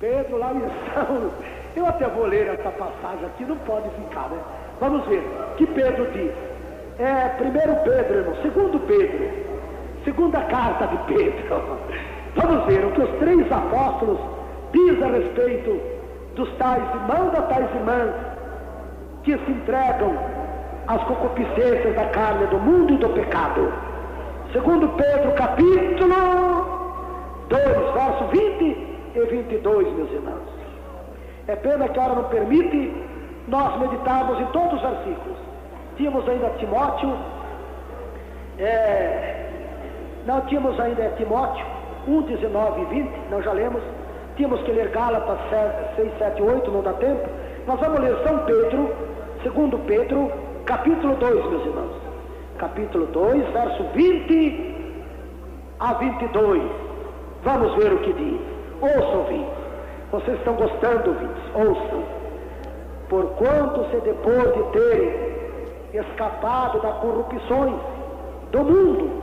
Pedro lá em São, eu até vou ler essa passagem aqui, não pode ficar, né? Vamos ver, que Pedro diz? Primeiro Pedro, irmão, segundo Pedro, segunda carta de Pedro. Vamos ver o que os três apóstolos dizem a respeito dos tais irmãos, das tais irmãs, que se entregam às concupiscências da carne, do mundo e do pecado. Segundo Pedro, capítulo 2, verso 20 e 22, meus irmãos. É pena que a hora não permite nós meditarmos em todos os versículos. Tínhamos ainda Timóteo, não tínhamos ainda Timóteo 1, 19 e 20, nós já lemos. Tínhamos que ler Gálatas 6, 7 e 8, não dá tempo. Nós vamos ler São Pedro, segundo Pedro, capítulo 2, meus irmãos. Capítulo 2, verso 20 a 22. Vamos ver o que diz. Ouçam, ouvintes. Vocês estão gostando, ouvintes? Ouçam. Porquanto se depois de terem escapado das corrupções do mundo,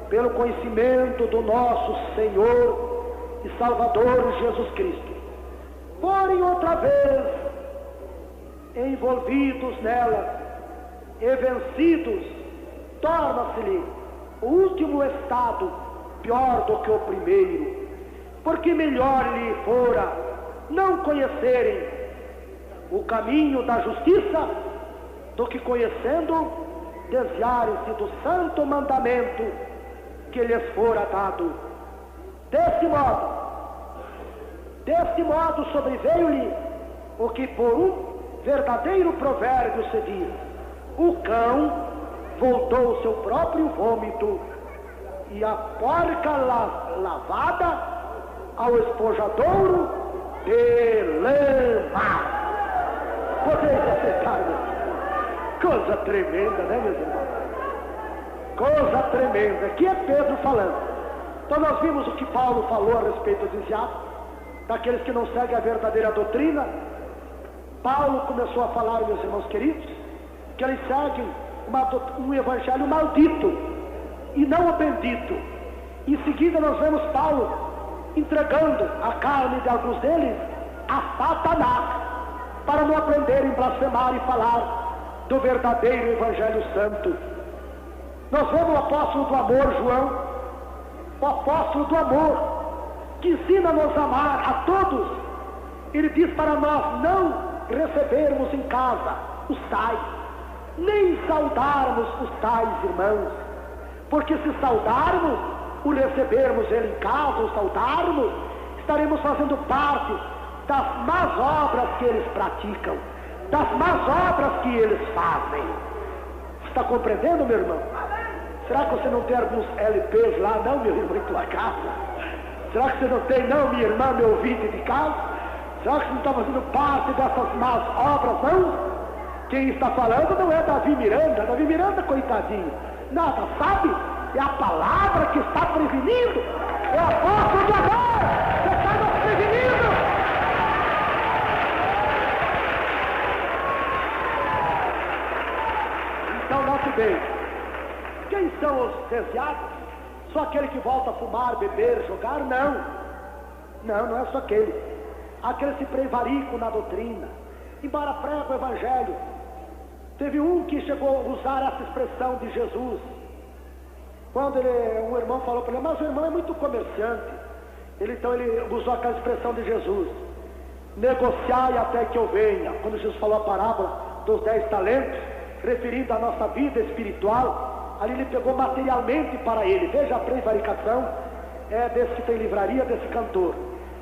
pelo conhecimento do nosso Senhor e Salvador Jesus Cristo, forem outra vez envolvidos nela e vencidos, torna-se-lhe o último estado pior do que o primeiro, porque melhor lhe fora não conhecerem o caminho da justiça do que conhecendo, desviarem-se do santo mandamento que lhes fora dado. Desse modo sobreveio-lhe o que por um verdadeiro provérbio se diz: o cão voltou ao seu próprio vômito, e a porca lavada ao esponjadouro de lama. Podeis aceitar, meu? Coisa tremenda, né, meus irmãos? Coisa tremenda. Aqui é Pedro falando. Então nós vimos o que Paulo falou a respeito dos desviados, daqueles que não seguem a verdadeira doutrina. Paulo começou a falar, meus irmãos queridos, que eles seguem um evangelho maldito e não o bendito. Em seguida nós vemos Paulo entregando a carne de alguns deles a Satanás, para não aprenderem a blasfemar e falar do verdadeiro evangelho santo. Nós vemos o apóstolo do amor, João, o apóstolo do amor, que ensina-nos a amar a todos. Ele diz para nós não recebermos em casa os tais, nem saudarmos os tais irmãos, porque se saudarmos, o recebermos ele em casa, o saudarmos, estaremos fazendo parte das más obras que eles praticam, das más obras que eles fazem. Está compreendendo, meu irmão? Será que você não tem alguns LPs lá, não, meu irmão, em tua casa? Será que você não tem, não, minha irmã, meu ouvinte de casa? Será que você não está fazendo parte dessas más obras, não? Quem está falando não é Davi Miranda, coitadinho, nada sabe, é a palavra que está prevenindo, é o apóstolo de amor que está nos prevenindo. Então note bem, quem são os desviados? Só aquele que volta a fumar, beber, jogar? Não é só aquele. Aquele se prevaricam na doutrina, embora prega o evangelho. Teve um que chegou a usar essa expressão de Jesus, quando um irmão falou para ele: mas o irmão é muito comerciante. Ele usou aquela expressão de Jesus: negociai até que eu venha. Quando Jesus falou a parábola dos 10 talentos, referindo à nossa vida espiritual, ali ele pegou materialmente para ele. Veja a prevaricação desse que tem livraria, desse cantor.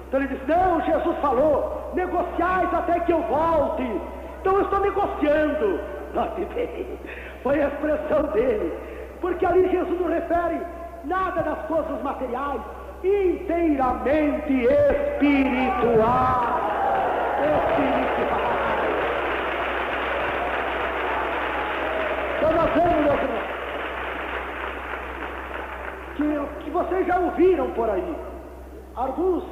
Então ele disse: não, Jesus falou, negociais até que eu volte. Então eu estou negociando. Note bem, foi a expressão dele, porque ali Jesus não refere nada das coisas materiais, inteiramente espiritual. Então nós vemos, meus irmãos, que vocês já ouviram por aí, alguns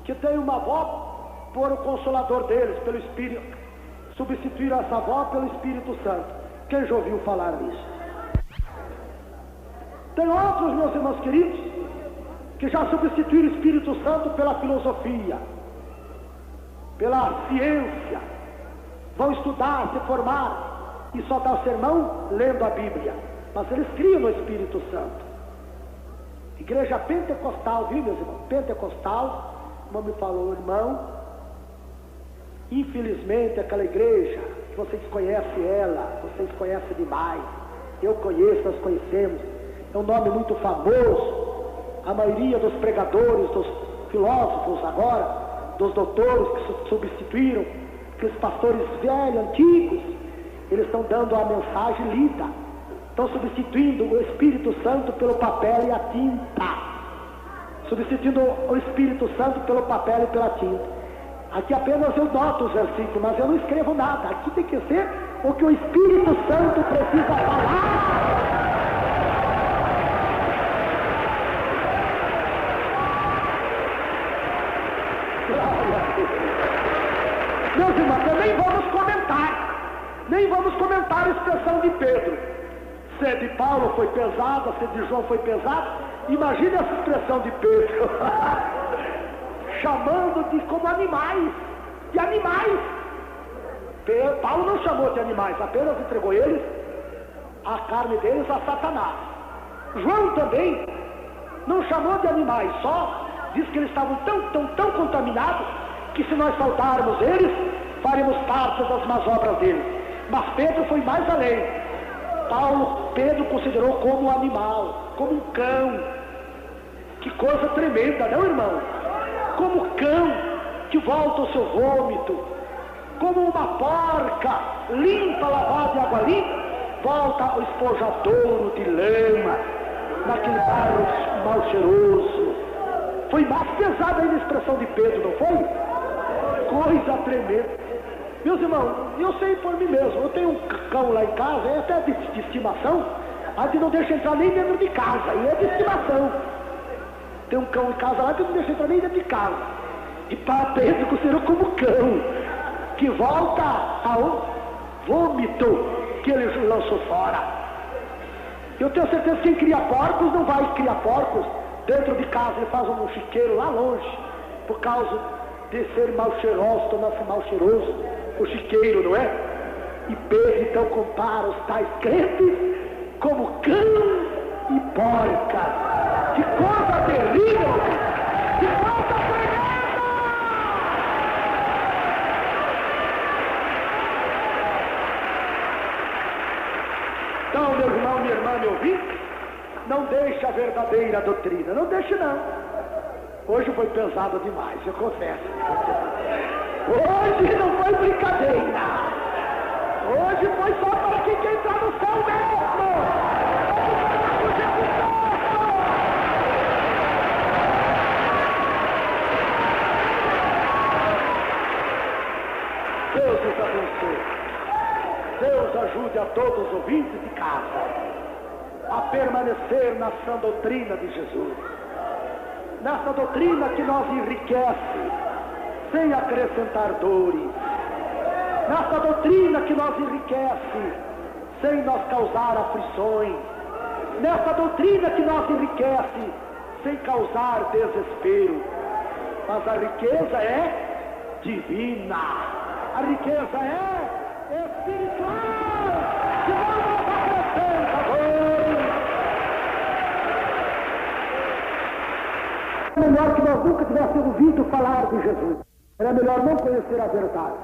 que têm uma avó por o consolador deles, pelo Espírito, substituíram essa avó pelo Espírito Santo. Quem já ouviu falar nisso? Tem outros, meus irmãos queridos, que já substituíram o Espírito Santo pela filosofia, pela ciência. Vão estudar, se formar e só dar sermão lendo a Bíblia, mas eles criam no Espírito Santo. Igreja pentecostal, viu, meus irmãos? Pentecostal, como me falou o irmão, infelizmente aquela igreja, vocês conhecem ela, vocês conhecem demais, eu conheço, nós conhecemos, é um nome muito famoso. A maioria dos pregadores, dos filósofos agora, dos doutores que substituíram, aqueles pastores velhos, antigos, eles estão dando a mensagem lida, estão substituindo o Espírito Santo pelo papel e a tinta, substituindo o Espírito Santo pelo papel e pela tinta. Aqui apenas eu noto os versículos, mas eu não escrevo nada. Aqui tem que ser o que o Espírito Santo precisa falar. Meus irmãos, nem vamos comentar a expressão de Pedro. Se de Paulo foi pesada, se de João foi pesada, imagine essa expressão de Pedro, chamando de como animais, de animais. Paulo não chamou de animais, apenas entregou eles, a carne deles a Satanás. João também não chamou de animais, só diz que eles estavam tão contaminados que se nós soltarmos eles, faremos parte das más obras deles. Mas Pedro foi mais além. Pedro considerou como um animal, como um cão. Que coisa tremenda, não, irmão? Como cão que volta ao seu vômito, como uma porca limpa, lavada de água limpa, volta ao espojadouro de lama, naquele barro mal cheiroso. Foi mais pesada ainda a expressão de Pedro, não foi? Coisa tremenda. Meus irmãos, eu sei por mim mesmo, eu tenho um cão lá em casa, é até de estimação, a gente não deixa entrar nem dentro de casa, e é de estimação. Tem um cão em casa lá que não deixa entrar nem dentro de casa. E para Pedro considerou como cão, que volta ao vômito que ele lançou fora. Eu tenho certeza que quem cria porcos não vai criar porcos dentro de casa, ele faz um chiqueiro lá longe, por causa de ser mal cheiroso, tornar-se mal cheiroso, o chiqueiro, não é? E Pedro então compara os tais crentes como cão e porca. Que coisa terrível! Que coisa tremenda! Então, meu irmão, minha irmã, me ouvindo, não deixe a verdadeira doutrina, não deixe não. Hoje foi pesado demais, eu confesso. Hoje não foi brincadeira. Hoje foi só para quem quer entrar no céu mesmo. Deus nos abençoe. Deus ajude a todos os ouvintes de casa a permanecer na sã doutrina de Jesus. Nessa doutrina que nos enriquece, sem acrescentar dores. Nessa doutrina que nos enriquece, sem nos causar aflições. Nessa doutrina que nos enriquece, sem causar desespero. Mas a riqueza é divina. A riqueza é espiritual. Que não nos acrescenta dores. É melhor que nós nunca tivéssemos ouvido falar de Jesus. Era melhor não conhecer a verdade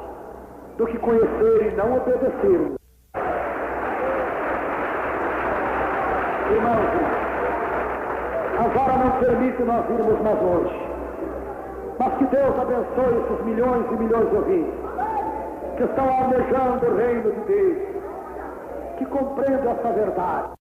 do que conhecer e não obedecer. Irmãos, a hora não permite nós irmos mais longe. Mas que Deus abençoe esses milhões e milhões de ouvintes que estão almejando o reino de Deus, que compreendem essa verdade.